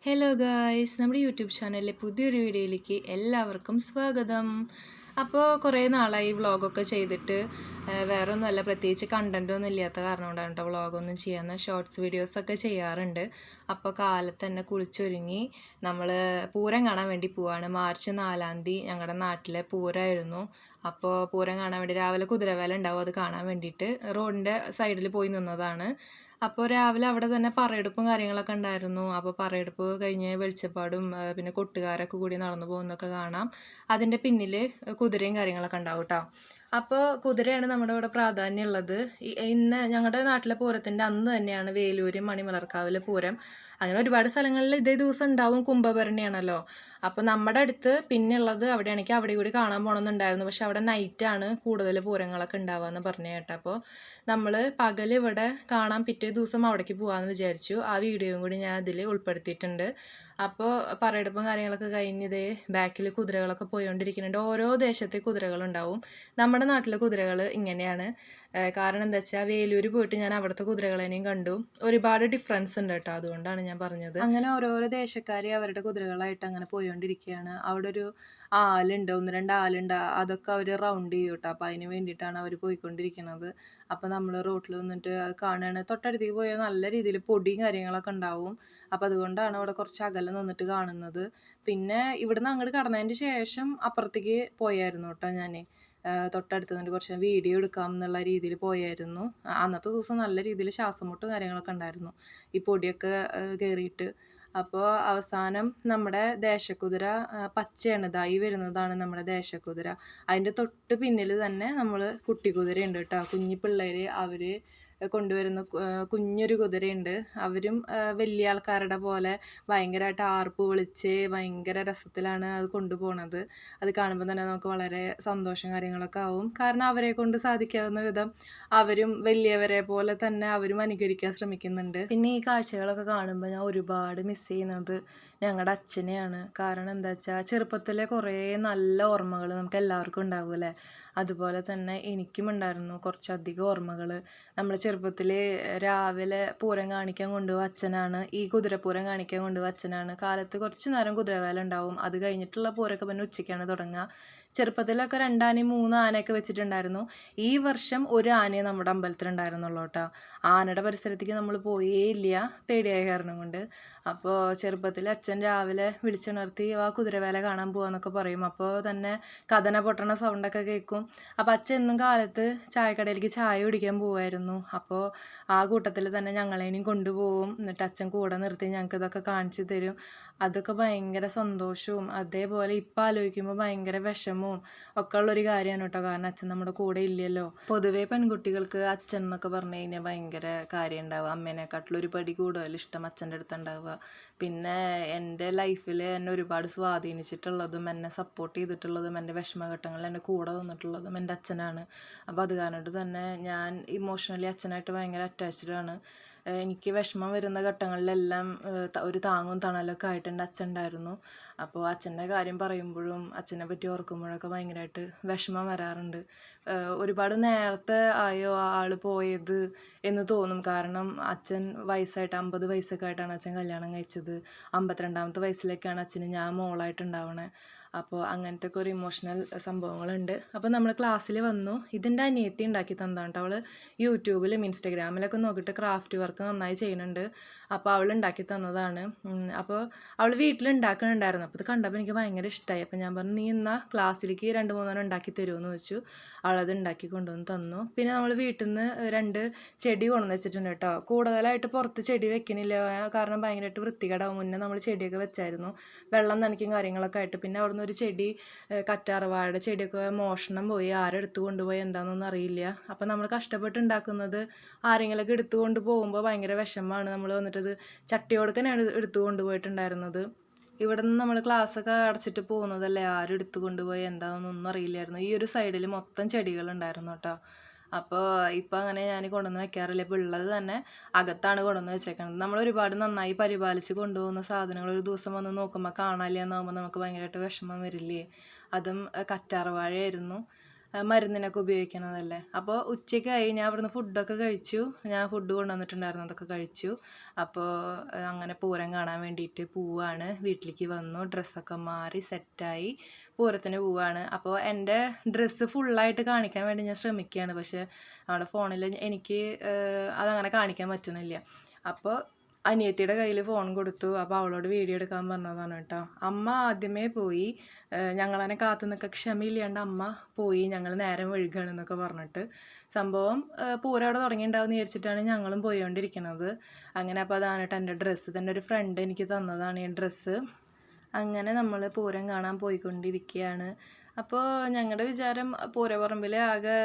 Hello guys, നമ്മുടെ YouTube ചാനലിലെ പുതിയൊരു വീഡിയോയിലേക്ക് എല്ലാവർക്കും സ്വാഗതം. അപ്പോൾ കുറേ നാളായി വ്ളോഗൊക്കെ ചെയ്തിട്ട് വേറെ ഒന്നുമല്ല, പ്രത്യേകിച്ച് കണ്ടൻറ്റൊന്നും ഇല്ലാത്ത കാരണം കൊണ്ടാണ് കേട്ടോ വ്ളോഗൊന്നും ചെയ്യാമെന്ന്. ഷോർട്സ് വീഡിയോസൊക്കെ ചെയ്യാറുണ്ട്. അപ്പോൾ കാലത്ത് തന്നെ കുളിച്ചൊരുങ്ങി നമ്മൾ പൂരം കാണാൻ വേണ്ടി പോവാണ്. മാർച്ച് 4-ാം തീയതി ഞങ്ങളുടെ നാട്ടിലെ പൂരമായിരുന്നു. അപ്പോൾ പൂരം കാണാൻ വേണ്ടി രാവിലെ കുതിരവേല ഉണ്ടാവും, അത് കാണാൻ വേണ്ടിയിട്ട് റോഡിൻ്റെ സൈഡിൽ പോയി നിന്നതാണ്. അപ്പോൾ രാവിലെ അവിടെ തന്നെ പറയെടുപ്പും കാര്യങ്ങളൊക്കെ ഉണ്ടായിരുന്നു. അപ്പോൾ പറയെടുപ്പ് കഴിഞ്ഞ് വെളിച്ചപ്പാടും പിന്നെ കൊട്ടുകാരൊക്കെ കൂടി നടന്നു പോകുന്നതൊക്കെ കാണാം. അതിൻ്റെ പിന്നിൽ കുതിരയും കാര്യങ്ങളൊക്കെ ഉണ്ടാവും കേട്ടോ. അപ്പോൾ കുതിരയാണ് നമ്മുടെ ഇവിടെ പ്രാധാന്യമുള്ളത്. ഇന്ന് ഞങ്ങളുടെ നാട്ടിലെ പൂരത്തിൻ്റെ അന്ന് തന്നെയാണ് വേലൂർ മണിമലർക്കാവിലെ പൂരം. അങ്ങനെ ഒരുപാട് സ്ഥലങ്ങളിൽ ഇതേ ദിവസം ഉണ്ടാവും. കുംഭഭരണിയാണല്ലോ. അപ്പോൾ നമ്മുടെ അടുത്ത് പിന്നെയുള്ളത് അവിടെയാണെങ്കിൽ അവിടെ കൂടി കാണാൻ പോകണമെന്നുണ്ടായിരുന്നു. പക്ഷെ അവിടെ നൈറ്റാണ് കൂടുതൽ പൂരങ്ങളൊക്കെ ഉണ്ടാവുകയെന്ന് പറഞ്ഞു കേട്ടോ. അപ്പോൾ നമ്മൾ പകൽ ഇവിടെ കാണാൻ പിറ്റേ ദിവസം അവിടേക്ക് പോകാമെന്ന് വിചാരിച്ചു. ആ വീഡിയോയും കൂടി ഞാൻ അതിൽ ഉൾപ്പെടുത്തിയിട്ടുണ്ട്. അപ്പോൾ പറയെടുപ്പും കാര്യങ്ങളൊക്കെ കഴിഞ്ഞതേ ബാക്കിൽ കുതിരകളൊക്കെ പോയിക്കൊണ്ടിരിക്കുന്നുണ്ട്. ഓരോ ദേശത്തെ കുതിരകളുണ്ടാവും. നമ്മുടെ നാട്ടിലെ കുതിരകൾ ഇങ്ങനെയാണ്. കാരണം എന്താ വെച്ചാൽ വേലൂർ പോയിട്ട് ഞാൻ അവിടുത്തെ കുതിരകളെയും കണ്ടു. ഒരുപാട് ഡിഫറൻസ് ഉണ്ട് കേട്ടോ, അതുകൊണ്ടാണ് ഞാൻ പറഞ്ഞത്. അങ്ങനെ ഓരോരോ ദേശക്കാർ അവരുടെ കുതിരകളായിട്ട് അങ്ങനെ പോയിക്കൊണ്ടിരിക്കുകയാണ്. അവിടെ ഒരു ആലുണ്ട്, 1-2 ആലുണ്ട്. അതൊക്കെ അവർ റൗണ്ട് ചെയ്യും കേട്ടോ. അപ്പോൾ അതിന് വേണ്ടിയിട്ടാണ് അവർ പോയിക്കൊണ്ടിരിക്കുന്നത്. അപ്പോൾ നമ്മൾ റോട്ടിൽ നിന്നിട്ട് കാണുകയാണ്. തൊട്ടടുത്തേക്ക് പോയാൽ നല്ല രീതിയിൽ പൊടിയും കാര്യങ്ങളൊക്കെ ഉണ്ടാവും. അപ്പോൾ അതുകൊണ്ടാണ് അവിടെ കുറച്ച് അകലെ നിന്നിട്ട് കാണുന്നത്. പിന്നെ ഇവിടുന്ന് അങ്ങോട്ട് കടന്നതിന് ശേഷം അപ്പുറത്തേക്ക് പോയായിരുന്നു കേട്ടോ ഞാൻ. തൊട്ടടുത്ത് നിന്നിട്ട് കുറച്ച് വീഡിയോ എടുക്കാം എന്നുള്ള രീതിയിൽ പോയായിരുന്നു. അന്നത്തെ ദിവസം നല്ല രീതിയിൽ ശ്വാസം മുട്ടും കാര്യങ്ങളൊക്കെ ഉണ്ടായിരുന്നു, ഈ പൊടിയൊക്കെ കയറിയിട്ട്. അപ്പോൾ അവസാനം നമ്മുടെ ദേശക്കുതിര പച്ചയാണ്, ഇതായി വരുന്നതാണ് നമ്മുടെ ദേശക്കുതിര. അതിൻ്റെ തൊട്ട് പിന്നിൽ തന്നെ നമ്മൾ കുട്ടിക്കുതിരയുണ്ട് കേട്ടോ. കുഞ്ഞി പിള്ളേർ അവർ കൊണ്ടുവരുന്ന കുഞ്ഞൊരു കുതിരയുണ്ട്. അവരും വലിയ ആൾക്കാരുടെ പോലെ ഭയങ്കരമായിട്ട് ആർപ്പ് വിളിച്ച് ഭയങ്കര രസത്തിലാണ് അത് കൊണ്ടുപോകുന്നത്. അത് കാണുമ്പോൾ തന്നെ നമുക്ക് വളരെ സന്തോഷം കാര്യങ്ങളൊക്കെ ആവും. കാരണം അവരെ കൊണ്ട് സാധിക്കാവുന്ന വിധം അവരും വലിയവരെ പോലെ തന്നെ അവരും അനുകരിക്കാൻ ശ്രമിക്കുന്നുണ്ട്. പിന്നെ ഈ കാഴ്ചകളൊക്കെ കാണുമ്പോൾ ഞാൻ ഒരുപാട് മിസ് ചെയ്യുന്നത് ഞങ്ങളുടെ അച്ഛനെയാണ്. കാരണം എന്താ വെച്ചാൽ ചെറുപ്പത്തിലെ കുറേ നല്ല ഓർമ്മകൾ നമുക്ക് എല്ലാവർക്കും ഉണ്ടാവും അല്ലേ. അതുപോലെ തന്നെ എനിക്കും ഉണ്ടായിരുന്നു കുറച്ചധികം ഓർമ്മകൾ. നമ്മൾ ചെറുപ്പത്തിൽ രാവിലെ പൂരം കാണിക്കാൻ കൊണ്ടുപോകുക അച്ഛനാണ്. ഈ കുതിരപ്പൂരം കാണിക്കാൻ കൊണ്ടുപോകുക അച്ഛനാണ്. കാലത്ത് കുറച്ച് നേരം കുതിരവേല ഉണ്ടാവും. അത് കഴിഞ്ഞിട്ടുള്ള പൂരമൊക്കെ പിന്നെ ഉച്ചയ്ക്കാണ് തുടങ്ങുക. ചെറുപ്പത്തിലൊക്കെ 2 ആനയും 3 ആനയൊക്കെ വെച്ചിട്ടുണ്ടായിരുന്നു. ഈ വർഷം 1 ആനയെ നമ്മുടെ അമ്പലത്തിലുണ്ടായിരുന്നുള്ളൂ കേട്ടോ. ആനയുടെ പരിസരത്തേക്ക് നമ്മൾ പോയേ ഇല്ല, പേടിയായ കാരണം കൊണ്ട്. അപ്പോൾ ചെറുപ്പത്തിൽ അച്ഛൻ രാവിലെ വിളിച്ചുണർത്തി ആ കുതിരവേല കാണാൻ പോകാമെന്നൊക്കെ പറയും. അപ്പോൾ തന്നെ കഥന പൊട്ടണ സൗണ്ടൊക്കെ കേൾക്കും. അപ്പോൾ അച്ഛൻ എന്നും കാലത്ത് ചായക്കടയിലേക്ക് ചായ കുടിക്കാൻ പോകുമായിരുന്നു. അപ്പോൾ ആ കൂട്ടത്തിൽ തന്നെ ഞങ്ങളേനെയും കൊണ്ടുപോകും. എന്നിട്ട് അച്ഛൻ കൂടെ നിർത്തി ഞങ്ങൾക്ക് ഇതൊക്കെ കാണിച്ചു തരും. അതൊക്കെ ഭയങ്കര സന്തോഷവും അതേപോലെ ഇപ്പം ആലോചിക്കുമ്പോൾ ഭയങ്കര വിഷമവും ഒക്കെ ഉള്ളൊരു കാര്യമാണ് കേട്ടോ. കാരണം അച്ഛൻ നമ്മുടെ കൂടെ ഇല്ലല്ലോ. പൊതുവേ പെൺകുട്ടികൾക്ക് അച്ഛൻ എന്നൊക്കെ പറഞ്ഞു കഴിഞ്ഞാൽ ഭയങ്കര കാര്യം ഉണ്ടാവുക. അമ്മേനെക്കാട്ടിലും ഒരു പടി കൂടുതൽ ഇഷ്ടം അച്ഛൻ്റെ അടുത്ത് ഉണ്ടാവുക. പിന്നെ എൻ്റെ ലൈഫിൽ എന്നെ ഒരുപാട് സ്വാധീനിച്ചിട്ടുള്ളതും എന്നെ സപ്പോർട്ട് ചെയ്തിട്ടുള്ളതും എൻ്റെ വിഷമഘട്ടങ്ങളിൽ എൻ്റെ കൂടെ വന്നിട്ടുള്ളതും എൻ്റെ അച്ഛനാണ്. അപ്പോൾ അത് കാരണമായിട്ട് തന്നെ ഞാൻ ഇമോഷണലി അച്ഛനായിട്ട് ഭയങ്കര അറ്റാച്ച്ഡ് ആണ്. എനിക്ക് വിഷമം വരുന്ന ഘട്ടങ്ങളിലെല്ലാം ഒരു താങ്ങും തണലൊക്കെ ആയിട്ട് എൻ്റെ അച്ഛൻ ഉണ്ടായിരുന്നു. അപ്പോൾ അച്ഛൻ്റെ കാര്യം പറയുമ്പോഴും അച്ഛനെ പറ്റി ഓർക്കുമ്പോഴൊക്കെ ഭയങ്കരമായിട്ട് വിഷമം വരാറുണ്ട്. ഒരുപാട് നേരത്തെ ആയോ ആൾ പോയത് എന്ന് തോന്നും. കാരണം അച്ഛൻ വയസ്സായിട്ട് 50 വയസ്സൊക്കെ ആയിട്ടാണ് അച്ഛൻ കല്യാണം കഴിച്ചത്. 52-ാമത്തെ വയസ്സിലേക്കാണ് അച്ഛന് ഞാൻ മോളായിട്ടുണ്ടാവണേ. അപ്പോൾ അങ്ങനത്തെ ഒക്കെ ഒരു ഇമോഷണൽ സംഭവങ്ങളുണ്ട്. അപ്പോൾ നമ്മൾ ക്ലാസ്സിൽ വന്നു. ഇതിൻ്റെ അനിയത്തി ഉണ്ടാക്കി തന്നതാണ് കേട്ടോ. അവൾ യൂട്യൂബിലും ഇൻസ്റ്റഗ്രാമിലൊക്കെ നോക്കിയിട്ട് ക്രാഫ്റ്റ് വർക്ക് നന്നായി ചെയ്യുന്നുണ്ട്. അപ്പോൾ അവൾ ഉണ്ടാക്കി തന്നതാണ്. അപ്പോൾ അവൾ വീട്ടിലുണ്ടാക്കുന്നുണ്ടായിരുന്നു. അപ്പോൾ ഇത് കണ്ടപ്പോൾ എനിക്ക് ഭയങ്കര ഇഷ്ടമായി. അപ്പോൾ ഞാൻ പറഞ്ഞു, നീ എന്നാൽ ക്ലാസ്സിലേക്ക് 2-3 ഉണ്ടാക്കി തരുമെന്ന് ചോദിച്ചു. അവളത് ഉണ്ടാക്കി കൊണ്ടുവന്ന് തന്നു. പിന്നെ നമ്മൾ വീട്ടിൽ നിന്ന് 2 ചെടി കൊണ്ടുവന്ന് വെച്ചിട്ടുണ്ട് കേട്ടോ. കൂടുതലായിട്ട് പുറത്ത് ചെടി വെക്കണില്ല, കാരണം ഭയങ്കരമായിട്ട് വൃത്തികേടാവും. മുന്നേ നമ്മൾ ചെടിയൊക്കെ വെച്ചായിരുന്നു, വെള്ളം നനയ്ക്കും കാര്യങ്ങളൊക്കെ ആയിട്ട്. പിന്നെ അവിടെ നിന്ന് ഒരു ചെടി, കറ്റാർവാഴയുടെ ചെടിയൊക്കെ മോഷണം പോയി. ആരെടുത്ത് കൊണ്ടുപോയി എന്താണെന്നൊന്നും അറിയില്ല. അപ്പം നമ്മൾ കഷ്ടപ്പെട്ട് ഉണ്ടാക്കുന്നത് ആരെങ്കിലുമൊക്കെ എടുത്തു കൊണ്ട് പോകുമ്പോൾ ഭയങ്കര വിഷമമാണ്. നമ്മൾ വന്നിട്ടത് ചട്ടിയോടക്കനെയാണ് എടുത്തു കൊണ്ടുപോയിട്ടുണ്ടായിരുന്നത്. ഇവിടെ നിന്ന് നമ്മൾ ക്ലാസ്സൊക്കെ അടച്ചിട്ട് പോകുന്നതല്ലേ, ആരും എടുത്തു കൊണ്ടുപോയി എന്താണെന്നൊന്നും അറിയില്ലായിരുന്നു. ഈ ഒരു സൈഡിൽ മൊത്തം ചെടികളുണ്ടായിരുന്നു കേട്ടോ. അപ്പോൾ ഇപ്പം അങ്ങനെ ഞാൻ കൊണ്ടുവന്ന് വെക്കാറില്ല. ഇപ്പോൾ ഉള്ളത് തന്നെ അകത്താണ് കൊണ്ടുവന്ന് വെച്ചേക്കുന്നത്. നമ്മൾ ഒരുപാട് നന്നായി പരിപാലിച്ച് കൊണ്ടുപോകുന്ന സാധനങ്ങൾ ഒരു ദിവസം വന്ന് നോക്കുമ്പോൾ കാണാനില്ല എന്നാകുമ്പോൾ നമുക്ക് ഭയങ്കരമായിട്ട് വിഷമം വരില്ലേ. അതും കറ്റാർവാഴയായിരുന്നു. മരുന്നിനൊക്കെ ഉപയോഗിക്കുന്നതല്ലേ. അപ്പോൾ ഉച്ചയ്ക്കായി ഞാൻ അവിടുന്ന് ഫുഡൊക്കെ കഴിച്ചു. ഞാൻ ഫുഡ് കൊണ്ടുവന്നിട്ടുണ്ടായിരുന്നു, അതൊക്കെ കഴിച്ചു. അപ്പോൾ അങ്ങനെ പൂരം കാണാൻ വേണ്ടിയിട്ട് പോവാണ്. വീട്ടിലേക്ക് വന്നു, ഡ്രസ്സൊക്കെ മാറി സെറ്റായി പൂരത്തിന് പോവാണ്. അപ്പോൾ എൻ്റെ ഡ്രസ്സ് ഫുള്ളായിട്ട് കാണിക്കാൻ വേണ്ടി ഞാൻ ശ്രമിക്കുകയാണ്. പക്ഷേ നമ്മുടെ ഫോണിൽ എനിക്ക് അതങ്ങനെ കാണിക്കാൻ പറ്റുന്നില്ല. അപ്പോൾ അനിയത്തിയുടെ കയ്യിൽ ഫോൺ കൊടുത്തു. അപ്പോൾ അവളോട് വീഡിയോ എടുക്കാൻ പറഞ്ഞതാണ് കേട്ടോ. അമ്മ ആദ്യമേ പോയി, ഞങ്ങളതിനെ കാത്തു നിൽക്കാൻ ക്ഷമയില്ലാണ്ട് അമ്മ പോയി, ഞങ്ങൾ നേരം വൈകുകയാണെന്നൊക്കെ പറഞ്ഞിട്ട്. സംഭവം പൂരം അവിടെ തുടങ്ങിയിട്ടുണ്ടാവുമെന്ന് വിചാരിച്ചിട്ടാണ് ഞങ്ങളും പോയിക്കൊണ്ടിരിക്കുന്നത്. അങ്ങനെ അപ്പോൾ അതാണ് കേട്ടോ എൻ്റെ ഡ്രസ്സ്. തന്നെ ഒരു ഫ്രണ്ട് എനിക്ക് തന്നതാണ് ഈ ഡ്രസ്സ്. അങ്ങനെ നമ്മൾ പൂരം കാണാൻ പോയിക്കൊണ്ടിരിക്കുകയാണ്. അപ്പോൾ ഞങ്ങളുടെ വിചാരം പൂരപ്പറമ്പിൽ ആകെ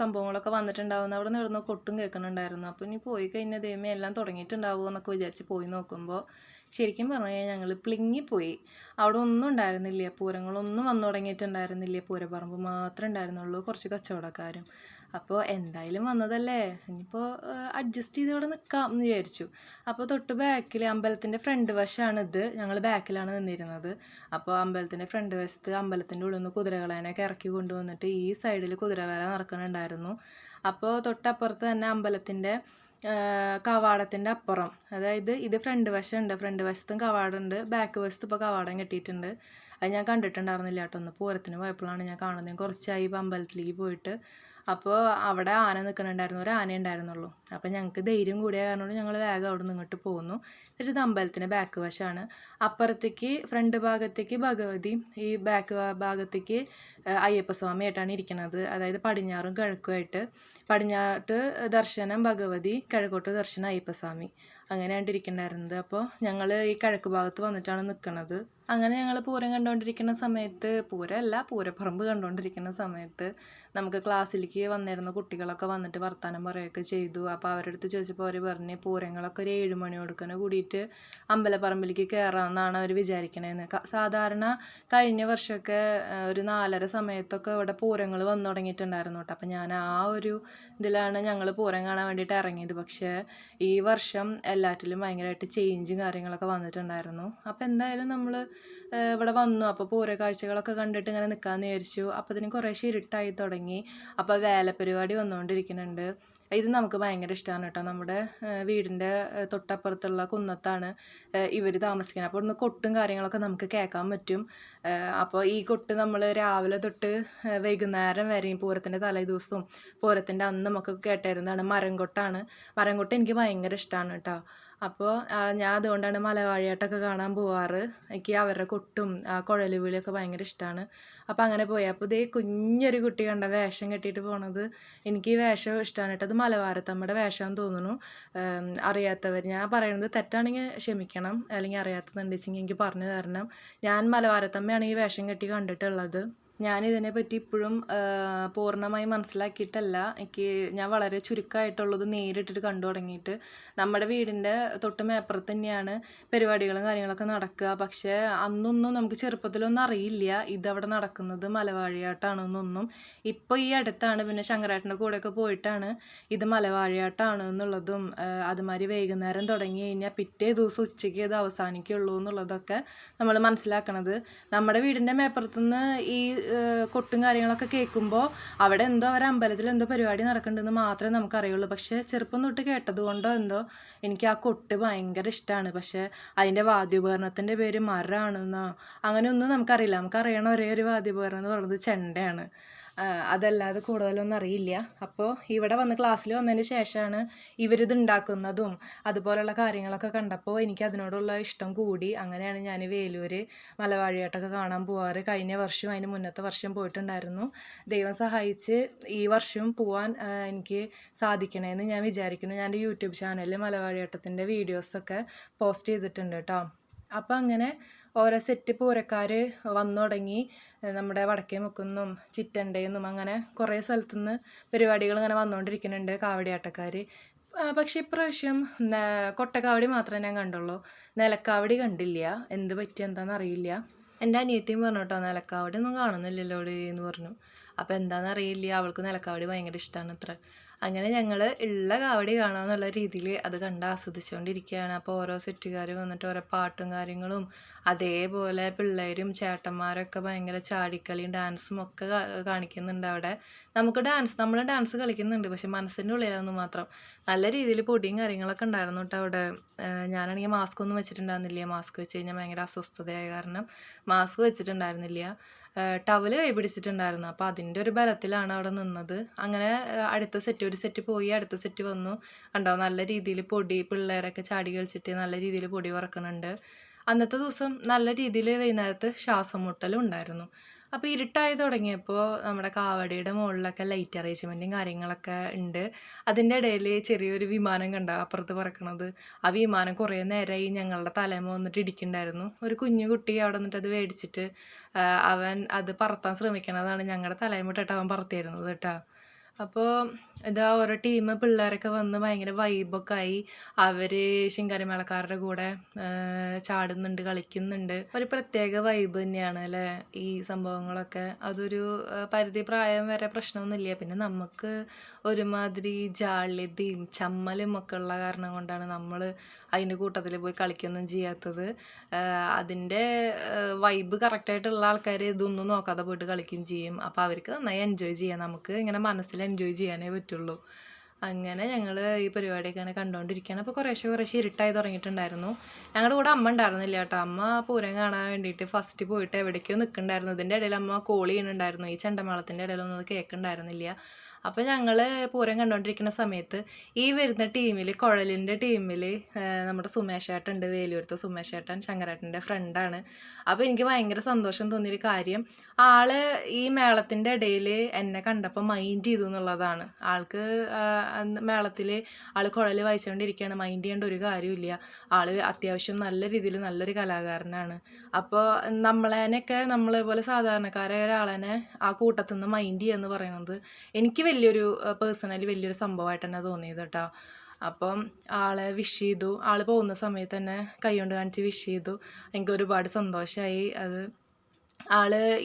സംഭവങ്ങളൊക്കെ വന്നിട്ടുണ്ടാവുന്ന അവിടെ നിന്ന് കൊട്ടും കേൾക്കുന്നുണ്ടായിരുന്നു. അപ്പോൾ ഇനി പോയി കഴിഞ്ഞാൽ ദൈവമേ എല്ലാം തുടങ്ങിയിട്ടുണ്ടാവുമോ എന്നൊക്കെ വിചാരിച്ച് പോയി നോക്കുമ്പോൾ ശരിക്കും പറഞ്ഞു കഴിഞ്ഞാൽ ഞങ്ങൾ പ്ലിങ്ങിപ്പോയി. അവിടെ ഒന്നും ഉണ്ടായിരുന്നില്ല, പൂരങ്ങളൊന്നും വന്നു തുടങ്ങിയിട്ടുണ്ടായിരുന്നില്ല. പൂരപ്പറമ്പ് മാത്രമേ ഉണ്ടായിരുന്നുള്ളൂ, കുറച്ച് കച്ചവടക്കാരും. അപ്പോൾ എന്തായാലും വന്നതല്ലേ, ഇനിയിപ്പോൾ അഡ്ജസ്റ്റ് ചെയ്ത് ഇവിടെ നിൽക്കാം എന്ന് വിചാരിച്ചു. അപ്പോൾ തൊട്ട് ബാക്കിൽ അമ്പലത്തിൻ്റെ ഫ്രണ്ട് വശമാണിത്, ഞങ്ങൾ ബാക്കിലാണ് നിന്നിരുന്നത്. അപ്പോൾ അമ്പലത്തിൻ്റെ ഫ്രണ്ട് വശത്ത് അമ്പലത്തിൻ്റെ ഉള്ളിൽ നിന്ന് കുതിരകളേനൊക്കെ ഇറക്കി കൊണ്ടുവന്നിട്ട് ഈ സൈഡിൽ കുതിരവേല നടക്കുന്നുണ്ടായിരുന്നു. അപ്പോൾ തൊട്ടപ്പുറത്ത് തന്നെ അമ്പലത്തിൻ്റെ കവാടത്തിൻ്റെ അപ്പുറം, അതായത് ഇത് ഫ്രണ്ട് വശമുണ്ട്, ഫ്രണ്ട് വശത്തും കവാടമുണ്ട്, ബാക്ക് വശത്ത് ഇപ്പോൾ കവാടം കെട്ടിയിട്ടുണ്ട്. അത് ഞാൻ കണ്ടിട്ടുണ്ടായിരുന്നില്ല കേട്ടോ, ഒന്ന് പൂരത്തിന് പോയപ്പോഴാണ് ഞാൻ കാണുന്നത്. കുറച്ചായി ഇപ്പോൾ അമ്പലത്തിലേക്ക് പോയിട്ട്. അപ്പോൾ അവിടെ ആന നിൽക്കുന്നുണ്ടായിരുന്നു, ഒരു ആന ഉണ്ടായിരുന്നുള്ളൂ. അപ്പോൾ ഞങ്ങൾക്ക് ധൈര്യം കൂടിയ കാരണം ഞങ്ങൾ വേഗം അവിടെ നിന്ന് ഇങ്ങോട്ട് പോകുന്നു. എന്നിട്ട് ഇത് അമ്പലത്തിൻ്റെ ബാക്ക് വശമാണ്. അപ്പുറത്തേക്ക് ഫ്രണ്ട് ഭാഗത്തേക്ക് ഭഗവതി, ഈ ബാക്ക് ഭാഗത്തേക്ക് അയ്യപ്പസ്വാമിയായിട്ടാണ് ഇരിക്കുന്നത്. അതായത് പടിഞ്ഞാറും കിഴക്കുമായിട്ട്. പടിഞ്ഞാട്ട് ദർശനം ഭഗവതി, കിഴക്കോട്ട് ദർശനം അയ്യപ്പസ്വാമി, അങ്ങനെയാണ് ഇരിക്കുന്നുണ്ടായിരുന്നത്. അപ്പോൾ ഞങ്ങൾ ഈ കിഴക്ക് ഭാഗത്ത് വന്നിട്ടാണ് നിൽക്കുന്നത്. അങ്ങനെ ഞങ്ങൾ പൂരം കണ്ടുകൊണ്ടിരിക്കുന്ന സമയത്ത്, പൂരമല്ല പൂരപ്പറമ്പ് കണ്ടുകൊണ്ടിരിക്കുന്ന സമയത്ത് നമുക്ക് ക്ലാസ്സിലേക്ക് വന്നിരുന്ന കുട്ടികളൊക്കെ വന്നിട്ട് വർത്തമാനം പറയുകയൊക്കെ ചെയ്തു. അപ്പോൾ അവരുടെ അടുത്ത് ചോദിച്ചപ്പോൾ അവർ പറഞ്ഞ് പൂരങ്ങളൊക്കെ ഒരു 7 മണി കൊടുക്കുന്ന കൂടിയിട്ട് അമ്പലപ്പറമ്പിലേക്ക് കയറാമെന്നാണ് അവർ വിചാരിക്കണേന്ന്. സാധാരണ കഴിഞ്ഞ വർഷമൊക്കെ ഒരു 4:30 സമയത്തൊക്കെ ഇവിടെ പൂരങ്ങൾ വന്നു തുടങ്ങിയിട്ടുണ്ടായിരുന്നു കേട്ടോ. അപ്പോൾ ഞാൻ ആ ഒരു ഇതിലാണ് ഞങ്ങൾ പൂരം കാണാൻ വേണ്ടിയിട്ട് ഇറങ്ങിയത്. പക്ഷേ ഈ വർഷം എല്ലാറ്റിലും ഭയങ്കരമായിട്ട് ചേഞ്ചും കാര്യങ്ങളൊക്കെ വന്നിട്ടുണ്ടായിരുന്നു. അപ്പോൾ എന്തായാലും നമ്മൾ ഇവിടെ വന്നു. അപ്പോൾ പൂര കാഴ്ചകളൊക്കെ കണ്ടിട്ട് ഇങ്ങനെ നിൽക്കാമെന്ന് വിചാരിച്ചു. അപ്പോൾ ഇതിന് കുറേ ഇരുട്ടായി തുടങ്ങി. അപ്പോൾ വേലപ്പരിപാടി വന്നുകൊണ്ടിരിക്കുന്നുണ്ട്. ഇത് നമുക്ക് ഭയങ്കര ഇഷ്ടമാണ് കേട്ടോ. നമ്മുടെ വീടിൻ്റെ തൊട്ടപ്പുറത്തുള്ള കുന്നത്താണ് ഇവർ താമസിക്കുന്നത്. അപ്പോൾ ഇവിടുന്ന് കൊട്ടും കാര്യങ്ങളൊക്കെ നമുക്ക് കേൾക്കാൻ പറ്റും. അപ്പോൾ ഈ കൊട്ട് നമ്മൾ രാവിലെ തൊട്ട് വൈകുന്നേരം വരെയും പൂരത്തിൻ്റെ തലേ ദിവസവും പൂരത്തിൻ്റെ അന്ന് നമുക്ക് കേട്ടിരുന്നതാണ്. മരംകൊട്ടാണ്. മരംകൊട്ട് എനിക്ക് ഭയങ്കര ഇഷ്ടമാണ് കേട്ടോ. അപ്പോൾ ഞാൻ അതുകൊണ്ടാണ് മലവാഴിയാട്ടമൊക്കെ കാണാൻ പോവാറ്. എനിക്ക് അവരുടെ കൊട്ടും കുഴൽ വിളിയൊക്കെ ഭയങ്കര ഇഷ്ടമാണ്. അപ്പോൾ അങ്ങനെ പോയി. അപ്പോൾ ഇതേ കുഞ്ഞൊരു കുട്ടി കണ്ട വേഷം കെട്ടിയിട്ട് പോണത്, എനിക്ക് ഈ വേഷം ഇഷ്ടമാണ് കേട്ടോ. അത് മലവാരത്തമ്മയുടെ വേഷമാണെന്ന് തോന്നുന്നു. അറിയാത്തവർ, ഞാൻ പറയുന്നത് തെറ്റാണെങ്കിൽ ക്ഷമിക്കണം, അല്ലെങ്കിൽ അറിയാത്തതുണ്ടെങ്കിൽ എനിക്ക് പറഞ്ഞു തരണം. ഞാൻ മലവാരത്തമ്മയാണ് ഈ വേഷം കെട്ടി കണ്ടിട്ടുള്ളത്. ഞാനിതിനെപ്പറ്റി ഇപ്പോഴും പൂർണ്ണമായി മനസ്സിലാക്കിയിട്ടല്ല. ഞാൻ വളരെ ചുരുക്കമായിട്ടുള്ളത് നേരിട്ടിട്ട് കണ്ടു തുടങ്ങിയിട്ട്. നമ്മുടെ വീടിൻ്റെ തൊട്ട് മേപ്പുറത്ത് തന്നെയാണ് പരിപാടികളും കാര്യങ്ങളൊക്കെ നടക്കുക. പക്ഷേ അന്നൊന്നും നമുക്ക് ചെറുപ്പത്തിലൊന്നും അറിയില്ല ഇതവിടെ നടക്കുന്നത് മലവാഴിയാട്ടാണെന്നൊന്നും. ഇപ്പോൾ ഈ അടുത്താണ്, പിന്നെ ശങ്കരേട്ടൻ്റെ കൂടെയൊക്കെ പോയിട്ടാണ് ഇത് മലവാഴിയാട്ടാണ് എന്നുള്ളതും അതുമാതിരി വൈകുന്നേരം തുടങ്ങി കഴിഞ്ഞാൽ പിറ്റേ ദിവസം ഉച്ചയ്ക്ക് ഇത് അവസാനിക്കുള്ളൂ എന്നുള്ളതൊക്കെ നമ്മൾ മനസ്സിലാക്കണത്. നമ്മുടെ വീടിൻ്റെ മേപ്പുറത്തുനിന്ന് ഈ കൊട്ടും കാര്യങ്ങളൊക്കെ കേൾക്കുമ്പോൾ അവിടെ എന്തോ ഒരു അമ്പലത്തിൽ എന്തോ പരിപാടി നടക്കുന്നുണ്ടെന്ന് മാത്രമേ നമുക്കറിയുള്ളൂ. പക്ഷേ ചെറുപ്പം തൊട്ട് കേട്ടത് കൊണ്ടോ എന്തോ എനിക്ക് ആ കൊട്ട് ഭയങ്കര ഇഷ്ടമാണ്. പക്ഷേ അതിൻ്റെ വാദ്യോപകരണത്തിൻ്റെ പേര് മരമാണെന്നോ അങ്ങനെയൊന്നും നമുക്കറിയില്ല. നമുക്കറിയണ ഒരേ ഒരു വാദ്യോപകരണം എന്ന് പറയുന്നത് ചെണ്ടയാണ്. അതല്ലാതെ കൂടുതലൊന്നും അറിയില്ല. അപ്പോൾ ഇവിടെ വന്ന് ക്ലാസ്സിൽ വന്നതിന് ശേഷമാണ് ഇവരിത് ഉണ്ടാക്കുന്നതും അതുപോലുള്ള കാര്യങ്ങളൊക്കെ കണ്ടപ്പോൾ എനിക്ക് അതിനോടുള്ള ഇഷ്ടം കൂടി. അങ്ങനെയാണ് ഞാൻ വേലൂർ മലവാഴിയാട്ടമൊക്കെ കാണാൻ പോവാറ്. കഴിഞ്ഞ വർഷവും അതിന് മുന്നത്തെ വർഷം പോയിട്ടുണ്ടായിരുന്നു. ദൈവം സഹായിച്ച് ഈ വർഷവും പോവാൻ എനിക്ക് സാധിക്കണമെന്ന് ഞാൻ വിചാരിക്കുന്നു. ഞാൻ യൂട്യൂബ് ചാനലിൽ മലവാഴിയാട്ടത്തിൻ്റെ വീഡിയോസൊക്കെ പോസ്റ്റ് ചെയ്തിട്ടുണ്ട് കേട്ടോ. അപ്പോൾ അങ്ങനെ ഓരോ സെറ്റ് പൂരക്കാർ വന്നു തുടങ്ങി. നമ്മുടെ വടക്കേ മുക്കുന്നും ചിറ്റണ്ടേന്നും അങ്ങനെ കുറേ സ്ഥലത്തുനിന്ന് പരിപാടികൾ ഇങ്ങനെ വന്നുകൊണ്ടിരിക്കുന്നുണ്ട്, കാവടിയാട്ടക്കാർ. പക്ഷേ ഇപ്രാവശ്യം കൊട്ടക്കാവടി മാത്രമേ ഞാൻ കണ്ടുള്ളൂ, നിലക്കാവടി കണ്ടില്ല. എന്ത് പറ്റി എന്താണെന്നറിയില്ല. എൻ്റെ അനിയത്തിയും പറഞ്ഞു കേട്ടോ, നിലക്കാവടി ഒന്നും കാണുന്നില്ലല്ലോ എന്ന് പറഞ്ഞു. അപ്പോൾ എന്താണെന്നറിയില്ല, അവൾക്ക് നിലക്കാവടി ഭയങ്കര ഇഷ്ടമാണ് അത്ര. അങ്ങനെ ഞങ്ങൾ ഉള്ള കാവടി കാണാമെന്നുള്ള രീതിയിൽ അത് കണ്ട് ആസ്വദിച്ചുകൊണ്ടിരിക്കുകയാണ്. അപ്പോൾ ഓരോ സെറ്റുകാർ വന്നിട്ട് ഓരോ പാട്ടും കാര്യങ്ങളും അതേപോലെ പിള്ളേരും ചേട്ടന്മാരൊക്കെ ഭയങ്കര ചാടിക്കളിയും ഡാൻസും ഒക്കെ കാണിക്കുന്നുണ്ട് അവിടെ. നമ്മൾ ഡാൻസ് കളിക്കുന്നുണ്ട്, പക്ഷെ മനസ്സിൻ്റെ ഉള്ളിലാണെന്ന് മാത്രം. നല്ല രീതിയിൽ പൊടിയും കാര്യങ്ങളൊക്കെ ഉണ്ടായിരുന്നു കേട്ടോ അവിടെ. ഞാനാണെങ്കിൽ മാസ്ക് ഒന്നും വെച്ചിട്ടുണ്ടായിരുന്നില്ല. മാസ്ക് വെച്ച് കഴിഞ്ഞാൽ ഭയങ്കര അസ്വസ്ഥതയായ കാരണം മാസ്ക് വെച്ചിട്ടുണ്ടായിരുന്നില്ല. ടവല് കൈ പിടിച്ചിട്ടുണ്ടായിരുന്നു. അപ്പോൾ അതിൻ്റെ ഒരു ബലത്തിലാണ് അവിടെ നിന്നത്. അങ്ങനെ ഒരു സെറ്റ് പോയി അടുത്ത സെറ്റ് വന്നു. കണ്ടോ നല്ല രീതിയിൽ പൊടി പിള്ളേരൊക്കെ ചാടി കളിച്ചിട്ട് നല്ല രീതിയിൽ പൊടി പറക്കുന്നുണ്ട്. അന്നത്തെ ദിവസം നല്ല രീതിയിൽ വൈകുന്നേരത്ത് ശ്വാസം മുട്ടലും ഉണ്ടായിരുന്നു. അപ്പോൾ ഇരുട്ടായി തുടങ്ങിയപ്പോൾ നമ്മുടെ കാവടിയുടെ മുകളിലൊക്കെ ലൈറ്റ് അറേഞ്ച്മെൻറ്റും കാര്യങ്ങളൊക്കെ ഉണ്ട്. അതിൻ്റെ ഇടയിൽ ചെറിയൊരു വിമാനം കണ്ട അപ്പുറത്ത് പറക്കണത്. ആ വിമാനം കുറേ നേരമായി ഞങ്ങളുടെ തലേമ വന്നിട്ട് ഇടിക്കുന്നുണ്ടായിരുന്നു. ഒരു കുഞ്ഞു കുട്ടി അവിടെ നിന്നിട്ട് അത് മേടിച്ചിട്ട് അവൻ അത് പറത്താൻ ശ്രമിക്കണതാണ് ഞങ്ങളുടെ തലേമിട്ടിട്ട് അവൻ പറത്തിയിരുന്നത് കേട്ടോ. അപ്പോൾ ഇതാ ഓരോ ടീം പിള്ളേരൊക്കെ വന്ന് ഭയങ്കര വൈബൊക്കെ ആയി. അവർ ശിങ്കാരിമേളക്കാരുടെ കൂടെ ചാടുന്നുണ്ട്, കളിക്കുന്നുണ്ട്. ഒരു പ്രത്യേക വൈബ് തന്നെയാണ് അല്ലേ ഈ സംഭവങ്ങളൊക്കെ. അതൊരു പരിധി പ്രായം വരെ പ്രശ്നമൊന്നുമില്ല. പിന്നെ നമുക്ക് ഒരുമാതിരി ജാള്യതയും ചമ്മലും ഒക്കെ ഉള്ള കാരണം കൊണ്ടാണ് നമ്മൾ അതിൻ്റെ കൂട്ടത്തിൽ പോയി കളിക്കൊന്നും ചെയ്യാത്തത്. അതിൻ്റെ വൈബ് കറക്റ്റായിട്ടുള്ള ആൾക്കാർ ഇതൊന്നും നോക്കാതെ പോയിട്ട് കളിക്കുകയും ചെയ്യും. അപ്പോൾ അവർക്ക് നന്നായി എൻജോയ് ചെയ്യാം. നമുക്ക് ഇങ്ങനെ മനസ്സിൽ എൻജോയ് ചെയ്യാനേ പറ്റുള്ളൂ. അങ്ങനെ ഞങ്ങൾ ഈ പരിപാടിയൊക്കെ അങ്ങനെ കണ്ടുകൊണ്ടിരിക്കുകയാണ്. അപ്പോൾ കുറേശ്ശെ ഇരുട്ടായി തുടങ്ങിയിട്ടുണ്ടായിരുന്നു. ഞങ്ങളുടെ കൂടെ അമ്മ ഉണ്ടായിരുന്നില്ല കേട്ടോ. അമ്മ പൂരം കാണാൻ വേണ്ടിയിട്ട് ഫസ്റ്റ് പോയിട്ട് എവിടേക്കോ നിൽക്കുന്നുണ്ടായിരുന്നു. ഇതിൻ്റെ ഇടയിൽ അമ്മ കോൾ ചെയ്യുന്നുണ്ടായിരുന്നു. ഈ ചെണ്ടമേളത്തിൻ്റെ ഇടയിലൊന്നും അത് കേൾക്കുന്നുണ്ടായിരുന്നില്ല. അപ്പോൾ ഞങ്ങൾ പൂരം കണ്ടുകൊണ്ടിരിക്കുന്ന സമയത്ത് ഈ വരുന്ന ടീമിൽ കുഴലിൻ്റെ ടീമിൽ നമ്മുടെ സുമേഷേട്ടൻ ഉണ്ട്. വേലൂരത്തെ സുമേഷേട്ടൻ ശങ്കരേട്ടൻ്റെ ഫ്രണ്ടാണ്. അപ്പോൾ എനിക്ക് ഭയങ്കര സന്തോഷം തോന്നിയൊരു കാര്യം, ആള് ഈ മേളത്തിൻ്റെ ഇടയിൽ എന്നെ കണ്ടപ്പോൾ മൈൻഡ് ചെയ്തു എന്നുള്ളതാണ്. ആൾക്ക് മേളത്തിൽ ആൾ കുഴൽ വായിച്ചുകൊണ്ടിരിക്കുകയാണ്, മൈൻഡ് ചെയ്യേണ്ട ഒരു കാര്യമില്ല. ആൾ അത്യാവശ്യം നല്ല രീതിയിൽ നല്ലൊരു കലാകാരനാണ്. അപ്പോൾ നമ്മളെ പോലെ സാധാരണക്കാരായ ഒരാളെ ആ കൂട്ടത്തിൽ നിന്ന് മൈൻഡ് ചെയ്യുക എന്ന് പറയുന്നത് എനിക്ക് പേഴ്സണലി വലിയൊരു സംഭവമായിട്ട് തന്നെ തോന്നിയത് കേട്ടോ. അപ്പം ആളെ വിഷ് ചെയ്തു. ആൾ പോകുന്ന സമയത്ത് തന്നെ കൈ കൊണ്ട് കാണിച്ച് വിഷ് ചെയ്തു. എനിക്ക് ഒരുപാട് സന്തോഷമായി. അത്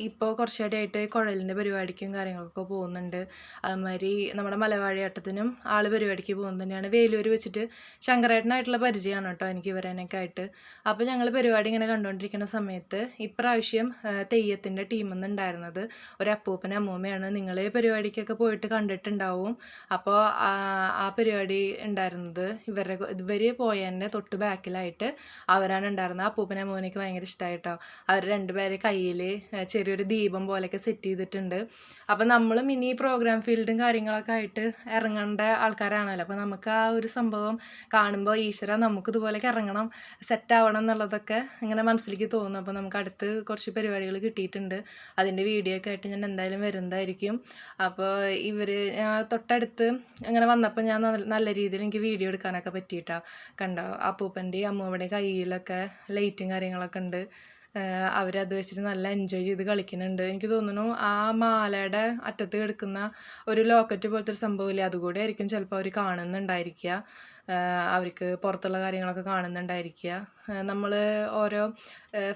ഇപ്പോൾ കുറച്ചായിട്ട് കുഴലിൻ്റെ പരിപാടിക്കും കാര്യങ്ങളൊക്കെ പോകുന്നുണ്ട്. അതുമാതിരി നമ്മുടെ മലവാഴിയാട്ടത്തിനും പരിപാടിക്ക് പോകുന്നത് തന്നെയാണ്. വേലൂർ വെച്ചിട്ട് ശങ്കരേട്ടനായിട്ടുള്ള പരിചയമാണ് കേട്ടോ എനിക്ക് ഇവരനൊക്കെ ആയിട്ട്. അപ്പോൾ ഞങ്ങൾ പരിപാടി ഇങ്ങനെ കണ്ടുകൊണ്ടിരിക്കുന്ന സമയത്ത് ഇപ്രാവശ്യം തെയ്യത്തിൻ്റെ ടീമിൽ നിന്നുണ്ടായിരുന്നത് ഒരു അപ്പൂപ്പനും അമ്മൂമ്മയാണ്. നിങ്ങൾ പരിപാടിക്കൊക്കെ പോയിട്ട് കണ്ടിട്ടുണ്ടാവും. അപ്പോൾ ആ പരിപാടി ഉണ്ടായിരുന്നത് ഇവർ പോയതിൻ്റെ തൊട്ട് ബാക്കിലായിട്ട് അവരാണ് ഉണ്ടായിരുന്നത്. അപ്പൂപ്പനും അമ്മൂമ്മയ്ക്ക് ഭയങ്കര ഇഷ്ടമായിട്ടോ. അവർ രണ്ടുപേരെ കയ്യിൽ ചെറിയൊരു ദീപം പോലെയൊക്കെ സെറ്റ് ചെയ്തിട്ടുണ്ട്. അപ്പം നമ്മളും ഇനി പ്രോഗ്രാം ഫീൽഡും കാര്യങ്ങളൊക്കെ ആയിട്ട് ഇറങ്ങേണ്ട ആൾക്കാരാണല്ലോ. അപ്പോൾ നമുക്ക് ആ ഒരു സംഭവം കാണുമ്പോൾ ഈശ്വര നമുക്കിതുപോലെയൊക്കെ ഇറങ്ങണം, സെറ്റാവണം എന്നുള്ളതൊക്കെ ഇങ്ങനെ മനസ്സിലേക്ക് തോന്നും. അപ്പോൾ നമുക്ക് അടുത്ത് കുറച്ച് പരിപാടികൾ കിട്ടിയിട്ടുണ്ട്. അതിൻ്റെ വീഡിയോ ഒക്കെ ആയിട്ട് ഞാൻ എന്തായാലും വരുന്നതായിരിക്കും. അപ്പോൾ തൊട്ടടുത്ത് അങ്ങനെ വന്നപ്പോൾ ഞാൻ നല്ല രീതിയിൽ എനിക്ക് വീഡിയോ എടുക്കാനൊക്കെ പറ്റിയിട്ടാണ്. കണ്ടോ അപ്പൂപ്പൻ്റെയും അമ്മൂമ്മയുടെയും കയ്യിലൊക്കെ ലൈറ്റും കാര്യങ്ങളൊക്കെ ഉണ്ട്. അവരത് വെച്ചിട്ട് നല്ല എൻജോയ് ചെയ്ത് കളിക്കുന്നുണ്ട്. എനിക്ക് തോന്നുന്നു ആ മാലയുടെ അറ്റത്ത് കിടക്കുന്ന ഒരു ലോക്കറ്റ് പോലത്തെ ഒരു സംഭവമില്ലേ, അതുകൂടെ ആയിരിക്കും ചിലപ്പോൾ അവർ കാണുന്നുണ്ടായിരിക്കുക. അവർക്ക് പുറത്തുള്ള കാര്യങ്ങളൊക്കെ കാണുന്നുണ്ടായിരിക്കുക. നമ്മൾ ഓരോ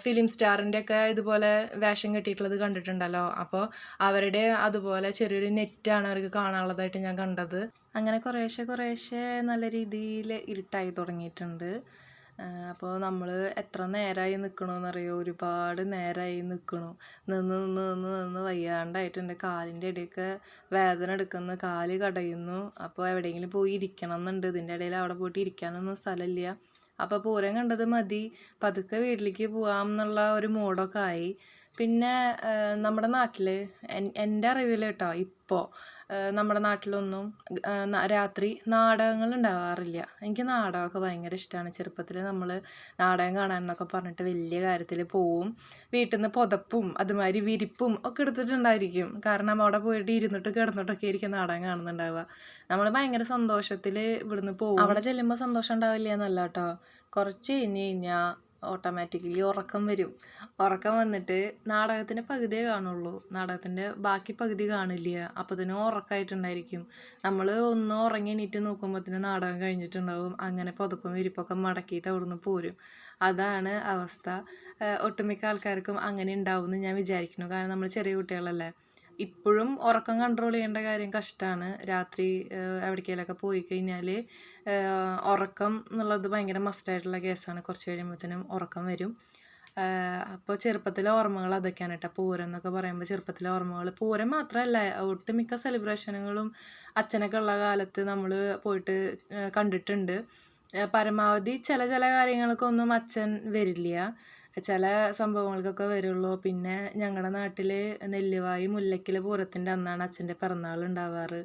ഫിലിം സ്റ്റാറിൻ്റെയൊക്കെ ഇതുപോലെ വേഷം കെട്ടിയിട്ടുള്ളത് കണ്ടിട്ടുണ്ടല്ലോ. അപ്പോൾ അവരുടെ അതുപോലെ ചെറിയൊരു നെറ്റാണ് അവർക്ക് കാണാനുള്ളതായിട്ട് ഞാൻ കണ്ടത്. അങ്ങനെ കുറേശ്ശെ നല്ല രീതിയിൽ ഇരുട്ടായി തുടങ്ങിയിട്ടുണ്ട്. അപ്പോൾ നമ്മൾ എത്ര നേരമായി നിൽക്കണമെന്നറിയോ, ഒരുപാട് നേരമായി നിന്ന് വയ്യാണ്ടായിട്ടുണ്ട്. കാലിൻ്റെ ഇടയൊക്കെ വേദന എടുക്കുന്നു, കാല് കടയുന്നു. അപ്പോൾ എവിടെയെങ്കിലും പോയി ഇരിക്കണം എന്നുണ്ട്. ഇതിൻ്റെ ഇടയിൽ അവിടെ പോയിട്ട് ഇരിക്കാനൊന്നും സ്ഥലമില്ല. അപ്പോൾ പൂരം കണ്ടത് മതി, പതുക്കെ വീട്ടിലേക്ക് പോകാം എന്നുള്ള ഒരു മൂഡൊക്കെ ആയി. പിന്നെ നമ്മുടെ നാട്ടിൽ എൻ്റെ അറിവിൽ കേട്ടോ ഇപ്പോൾ നമ്മുടെ നാട്ടിലൊന്നും രാത്രി നാടകങ്ങൾ ഉണ്ടാവാറില്ല. എനിക്ക് നാടകമൊക്കെ ഭയങ്കര ഇഷ്ടമാണ്. ചെറുപ്പത്തിൽ നമ്മൾ നാടകം കാണാനെന്നൊക്കെ പറഞ്ഞിട്ട് വലിയ കാര്യത്തിൽ പോവും. വീട്ടിൽ നിന്ന് പുതപ്പും അതുമാതിരി വിരിപ്പും ഒക്കെ എടുത്തിട്ടുണ്ടായിരിക്കും. കാരണം അവിടെ പോയിട്ട് ഇരുന്നിട്ട് കിടന്നിട്ടൊക്കെ ആയിരിക്കും നാടകം കാണുന്നുണ്ടാവുക. നമ്മൾ ഭയങ്കര സന്തോഷത്തിൽ ഇവിടുന്ന് പോകും. അവിടെ ചെല്ലുമ്പോൾ സന്തോഷം ഉണ്ടാവില്ല എന്നല്ല കേട്ടോ, കുറച്ച് കഴിഞ്ഞാൽ ഓട്ടോമാറ്റിക്കലി ഉറക്കം വരും. ഉറക്കം വന്നിട്ട് നാടകത്തിൻ്റെ പകുതിയേ കാണുള്ളൂ, നാടകത്തിൻ്റെ ബാക്കി പകുതി കാണില്ല. അപ്പോൾ തന്നെ ഉറക്കമായിട്ടുണ്ടായിരിക്കും. നമ്മൾ ഒന്ന് ഉറങ്ങി എണീറ്റ് നോക്കുമ്പോഴത്തേനും നാടകം കഴിഞ്ഞിട്ടുണ്ടാവും. അങ്ങനെ പുതപ്പും വിരിപ്പൊക്കെ മടക്കിയിട്ട് അവിടുന്ന് പോരും. അതാണ് അവസ്ഥ. ഒട്ടുമിക്ക ആൾക്കാർക്കും അങ്ങനെ ഉണ്ടാവും എന്ന് ഞാൻ വിചാരിക്കുന്നു. കാരണം നമ്മൾ ചെറിയ കുട്ടികളല്ലേ. ഇപ്പോഴും ഉറക്കം കൺട്രോൾ ചെയ്യേണ്ട കാര്യം കഷ്ടമാണ്. രാത്രി എവിടേക്കെങ്കിലുമൊക്കെ പോയി കഴിഞ്ഞാൽ ഉറക്കം എന്നുള്ളത് ഭയങ്കര മസ്റ്റായിട്ടുള്ള കേസാണ്. കുറച്ച് കഴിയുമ്പോഴത്തേനും ഉറക്കം വരും. അപ്പോൾ ചെറുപ്പത്തിലെ ഓർമ്മകൾ അതൊക്കെയാണ് കേട്ടോ. പൂരം എന്നൊക്കെ പറയുമ്പോൾ ചെറുപ്പത്തിലെ ഓർമ്മകൾ. പൂരം മാത്രമല്ല, ഒട്ടുമിക്ക സെലിബ്രേഷനുകളും അച്ഛനൊക്കെ ഉള്ള കാലത്ത് നമ്മൾ പോയിട്ട് കണ്ടിട്ടുണ്ട്. പരമാവധി ചില കാര്യങ്ങൾക്കൊന്നും അച്ഛൻ വരില്ല, ചില സംഭവങ്ങൾക്കൊക്കെ വരുള്ളൂ. പിന്നെ ഞങ്ങളുടെ നാട്ടിൽ നെല്ലിവായി മുല്ലയ്ക്കൽ പൂരത്തിൻ്റെ അന്നാണ് അച്ഛൻ്റെ പിറന്നാൾ ഉണ്ടാവാറ്.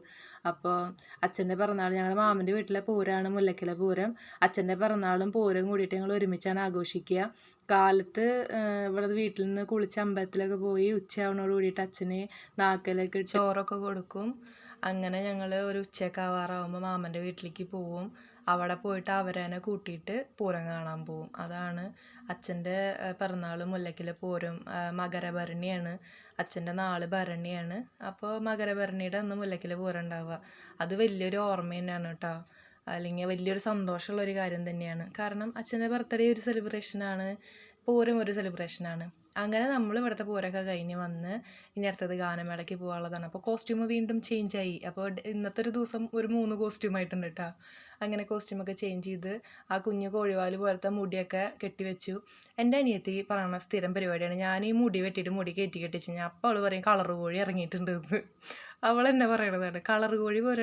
അപ്പോൾ അച്ഛൻ്റെ പിറന്നാൾ ഞങ്ങളുടെ മാമൻ്റെ വീട്ടിലെ പൂരമാണ് മുല്ലയ്ക്കലെ പൂരം. അച്ഛൻ്റെ പിറന്നാളും പൂരം കൂടിയിട്ട് ഞങ്ങൾ ഒരുമിച്ചാണ് ആഘോഷിക്കുക. കാലത്ത് ഇവിടെ വീട്ടിൽ നിന്ന് കുളിച്ച് അമ്പലത്തിലൊക്കെ പോയി ഉച്ചയാവണോട് കൂടിയിട്ട് അച്ഛന് നാക്കിലൊക്കെ ചോറൊക്കെ കൊടുക്കും. അങ്ങനെ ഞങ്ങൾ ഒരു ഉച്ചയൊക്കെ ആവാറാവുമ്പോൾ മാമൻ്റെ വീട്ടിലേക്ക് പോവും. അവിടെ പോയിട്ട് അവരനെ കൂട്ടിയിട്ട് പൂരം കാണാൻ പോവും. അതാണ് അച്ഛൻ്റെ പിറന്നാൾ മുല്ലയ്ക്കലെ പൂരം. മകരഭരണിയാണ് അച്ഛൻ്റെ നാള്, ഭരണിയാണ്. അപ്പോൾ മകരഭരണിയുടെ അന്ന് മുല്ലയ്ക്കലെ പൂരം ഉണ്ടാവുക. അത് വലിയൊരു ഓർമ്മ തന്നെയാണ് കേട്ടോ. അല്ലെങ്കിൽ വലിയൊരു സന്തോഷമുള്ളൊരു കാര്യം തന്നെയാണ്. കാരണം അച്ഛൻ്റെ ബർത്ത്ഡേ ഒരു സെലിബ്രേഷനാണ്, പൂരം ഒരു സെലിബ്രേഷനാണ്. അങ്ങനെ നമ്മൾ ഇവിടുത്തെ പൂരമൊക്കെ കഴിഞ്ഞ് വന്ന് ഇനി അടുത്തത് ഗാനമേളയ്ക്ക് പോകാനുള്ളതാണ്. അപ്പോൾ കോസ്റ്റ്യൂം വീണ്ടും ചേഞ്ചായി. അപ്പോൾ ഇന്നത്തെ ഒരു ദിവസം ഒരു 3 കോസ്റ്റ്യൂമായിട്ടുണ്ട് കേട്ടോ. അങ്ങനെ കോസ്റ്റ്യൂമൊക്കെ ചേഞ്ച് ചെയ്ത് ആ കുഞ്ഞു കോഴിവാല് പോലത്തെ മുടിയൊക്കെ കെട്ടിവെച്ചു. എൻ്റെ അനിയത്തി പറയുന്ന സ്ഥിരം പരിപാടിയാണ്, ഞാൻ ഈ മുടി വെട്ടിയിട്ട് മുടി കെട്ടിച്ച് കഴിഞ്ഞാൽ അപ്പോൾ അവൾ പറയും കളർ കോഴി ഇറങ്ങിയിട്ടുണ്ട് എന്ന്. അവൾ എന്നെ പറയണതാണ്, കളർ കോഴി പോലെ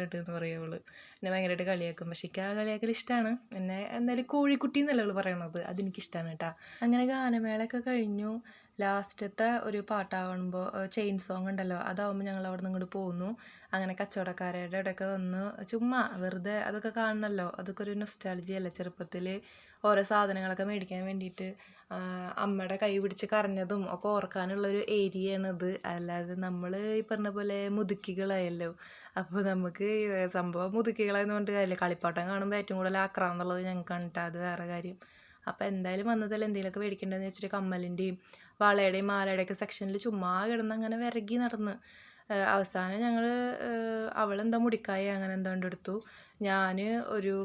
ഉണ്ട് എന്ന് പറയും അവൾ. എന്നെ ഭയങ്കരമായിട്ട് കളിയാക്കും. പക്ഷേ എനിക്ക് ആ കളിയാക്കൽ ഇഷ്ടമാണ്. എന്നെ എന്തായാലും കോഴിക്കുട്ടി എന്നല്ല അവൾ പറയണത്, അതെനിക്കിഷ്ടമാണ് കേട്ടോ. അങ്ങനെ ഗാനമേളയൊക്കെ കഴിഞ്ഞു. ലാസ്റ്റത്തെ ഒരു പാട്ടാവുമ്പോൾ ചെയിൻ സോങ് ഉണ്ടല്ലോ, അതാവുമ്പോൾ ഞങ്ങൾ അവിടെ നിന്ന് ഇങ്ങോട്ട് പോകുന്നു. അങ്ങനെ കച്ചവടക്കാരുടെ ഇടയ്ക്ക് വന്ന് ചുമ്മാ വെറുതെ അതൊക്കെ കാണണമല്ലോ. അതൊക്കെ ഒരു നൊസ്റ്റാൾജിയല്ലേ. ചെറുപ്പത്തിൽ ഓരോ സാധനങ്ങളൊക്കെ മേടിക്കാൻ വേണ്ടിയിട്ട് അമ്മയുടെ കൈ പിടിച്ച് കരഞ്ഞതും ഒക്കെ ഓർക്കാനുള്ളൊരു ഏരിയയാണിത്. അല്ലാതെ നമ്മൾ ഈ പറഞ്ഞ പോലെ മുതുക്കികളായല്ലോ. അപ്പോൾ നമുക്ക് സംഭവം മുതുക്കികളായെന്ന് പറഞ്ഞിട്ട് കാര്യമില്ല. കളിപ്പാട്ടം കാണുമ്പോൾ ഏറ്റവും കൂടുതൽ ആക്രാന്നുള്ളത് ഞങ്ങൾക്കാണ് കേട്ടോ. അത് വേറെ കാര്യം. അപ്പോൾ എന്തായാലും വന്നതല്ല, എന്തെങ്കിലുമൊക്കെ മേടിക്കേണ്ടതെന്ന് വെച്ചിട്ട് കമ്മലിൻ്റെയും വളയുടെയും മാലയുടെയൊക്കെ സെക്ഷനിൽ ചുമ്മാ കിടന്ന് അങ്ങനെ വിരകി നടന്ന് അവസാനം ഞങ്ങൾ അവളെന്താ മുടിക്കായ അങ്ങനെ എന്തോ എടുത്തു. ഞാൻ ഒരു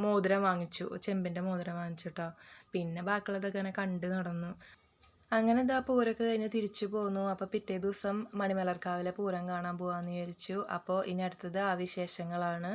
മോതിരം വാങ്ങിച്ചു, ചെമ്പിൻ്റെ മോതിരം വാങ്ങിച്ചു കേട്ടോ. പിന്നെ ബാക്കിയുള്ളതൊക്കെ അങ്ങനെ കണ്ട് നടന്നു. അങ്ങനെ എന്താ പൂരമൊക്കെ കഴിഞ്ഞ് തിരിച്ചു പോന്നു. അപ്പോൾ പിറ്റേ ദിവസം മണിമലർക്കാവിലെ പൂരം കാണാൻ പോകാമെന്ന് വിചാരിച്ചു. അപ്പോൾ ഇനി അടുത്തത് ആ വിശേഷങ്ങളാണ്.